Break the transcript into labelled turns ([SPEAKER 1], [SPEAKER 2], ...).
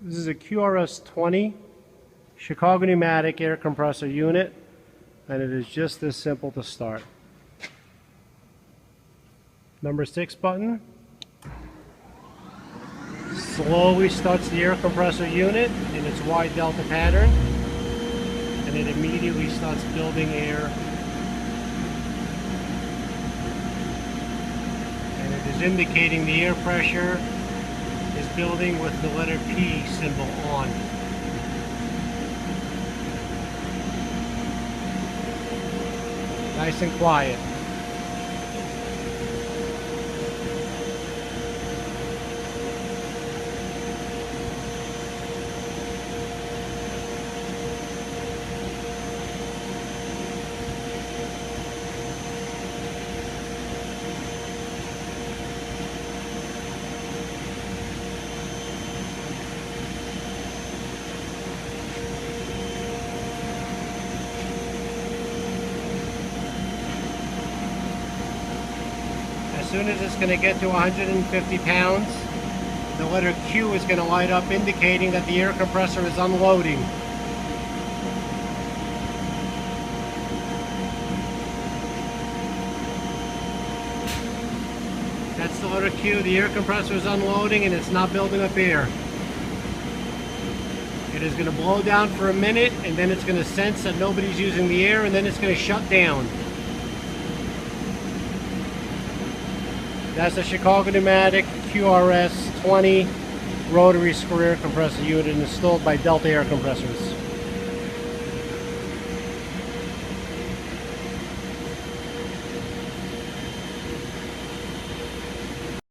[SPEAKER 1] This is a QRS-20 Chicago Pneumatic air compressor unit, and it is just this simple to start. Number 6 button slowly starts the air compressor unit in its wide delta pattern, and it immediately starts building air, and it is indicating the air pressure is building with the letter P symbol on. Nice and quiet. As soon as it's going to get to 150 pounds, the letter Q is going to light up, indicating that the air compressor is unloading. That's the letter Q. The air compressor is unloading and it's not building up air. It is going to blow down for a minute, and then it's going to sense that nobody's using the air, and then it's going to shut down. That's the Chicago Pneumatic QRS-20 rotary screw air compressor unit installed by Delta Air Compressors.